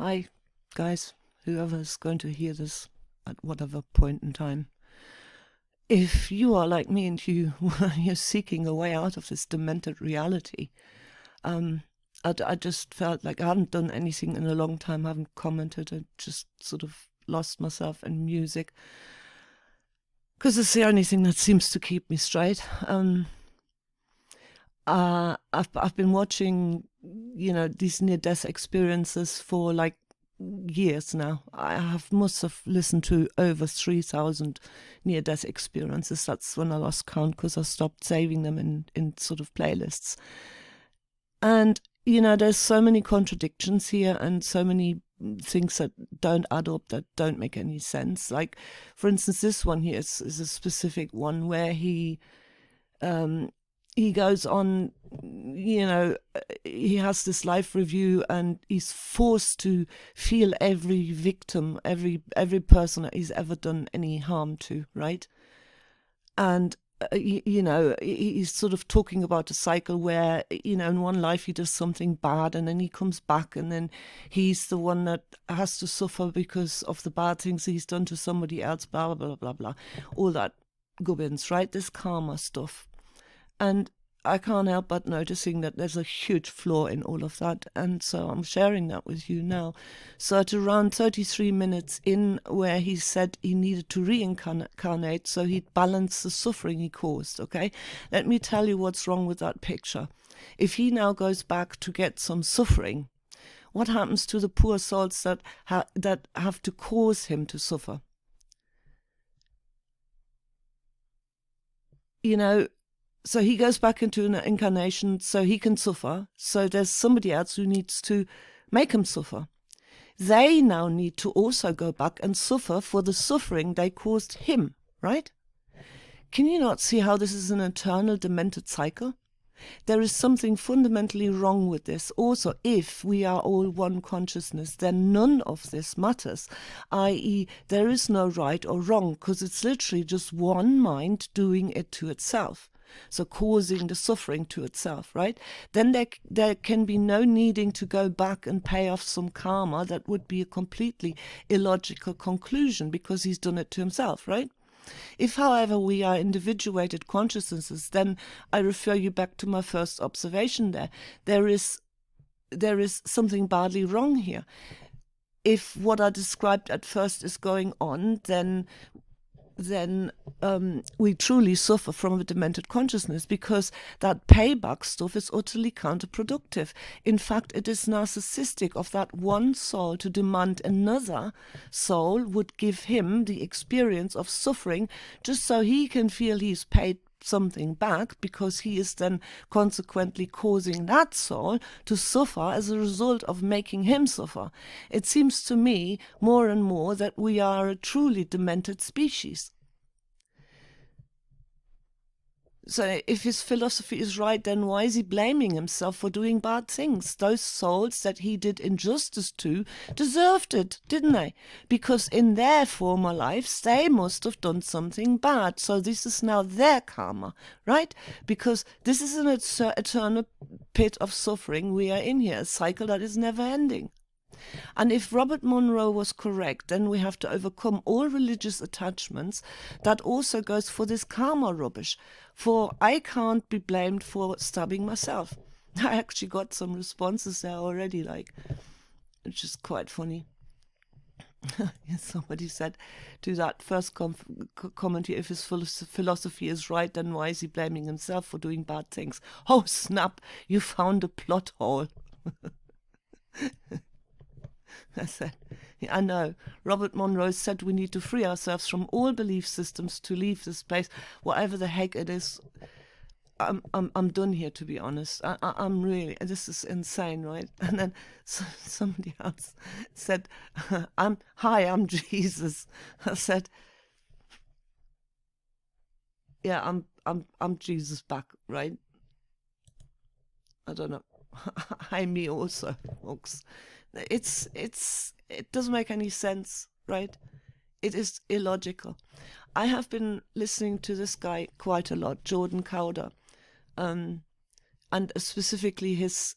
Hi, guys, whoever's going to hear this at whatever point in time. If you are like me and you're seeking a way out of this demented reality, um, I just felt like I haven't done anything in a long time, haven't commented, I just sort of lost myself in music because it's the only thing that seems to keep me straight. I've been watching, these near-death experiences for like years now. Must have listened to over 3,000 near-death experiences. That's when I lost count because I stopped saving them in sort of playlists. And, there's so many contradictions here and so many things that don't add up, that don't make any sense. Like, for instance, this one here is a specific one where um, he goes on, he has this life review and he's forced to feel every victim, every person that he's ever done any harm to, right? And he's sort of talking about a cycle where, in one life he does something bad and then he comes back and then he's the one that has to suffer because of the bad things he's done to somebody else, blah, blah, blah, blah, blah. All that gubbins, right? This karma stuff. And I can't help but noticing that there's a huge flaw in all of that. And so I'm sharing that with you now. So at around 33 minutes in, where he said he needed to reincarnate so he'd balance the suffering he caused, okay? Let me tell you what's wrong with that picture. If he now goes back to get some suffering, what happens to the poor souls that have to cause him to suffer? So he goes back into an incarnation so he can suffer. So there's somebody else who needs to make him suffer. They now need to also go back and suffer for the suffering they caused him, right? Can you not see how this is an eternal demented cycle? There is something fundamentally wrong with this. Also, if we are all one consciousness, then none of this matters, i.e. there is no right or wrong, because it's literally just one mind doing it to itself. So causing the suffering to itself, right? Then there can be no needing to go back and pay off some karma. That would be a completely illogical conclusion because he's done it to himself, right? If, however, we are individuated consciousnesses, then I refer you back to my first observation there. There is something badly wrong here. If what I described at first is going on, then we truly suffer from a demented consciousness, because that payback stuff is utterly counterproductive. In fact, it is narcissistic of that one soul to demand another soul would give him the experience of suffering just so he can feel he's paid something back, because he is then consequently causing that soul to suffer as a result of making him suffer. It seems to me more and more that we are a truly demented species. So if his philosophy is right, then why is he blaming himself for doing bad things? Those souls that he did injustice to deserved it, didn't they? Because in their former lives, they must have done something bad. So this is now their karma, right? Because this is an eternal pit of suffering we are in here, a cycle that is never ending. And if Robert Monroe was correct, then we have to overcome all religious attachments. That also goes for this karma rubbish. For I can't be blamed for stabbing myself. I actually got some responses there already, which is quite funny. Somebody said to that first comment here, if his philosophy is right, then why is he blaming himself for doing bad things? Oh, snap, you found a plot hole. I said, I know. Robert Monroe said we need to free ourselves from all belief systems to leave this place, whatever the heck it is. I'm done here, to be honest. I'm really, this is insane, right? And then somebody else said, I'm Jesus. I said, yeah, I'm Jesus back, right? I don't know. I'm me also, folks. It doesn't make any sense, right? It is illogical. I have been listening to this guy quite a lot, Jordan Cowder. and specifically his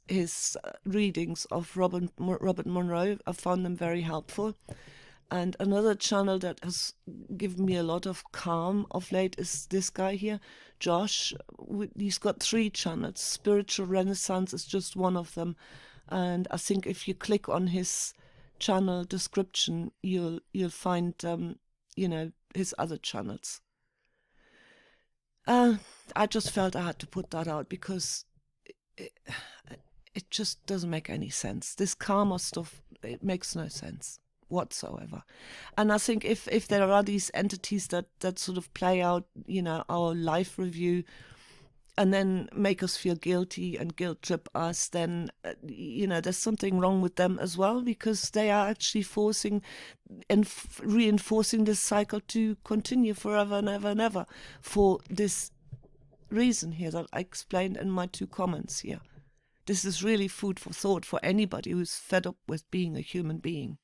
readings of Robert Monroe. I found them very helpful. And another channel that has given me a lot of calm of late is this guy here, Josh. He's got 3 channels. Spiritual Renaissance is just one of them. And I think if you click on his channel description, you'll find, his other channels. I just felt I had to put that out because it just doesn't make any sense. This karma stuff, it makes no sense whatsoever. And I think if there are these entities that sort of play out, our life review and then make us feel guilty and guilt trip us, then, there's something wrong with them as well, because they are actually forcing and reinforcing this cycle to continue forever and ever and ever for this reason here that I explained in my 2 comments here. This is really food for thought for anybody who's fed up with being a human being.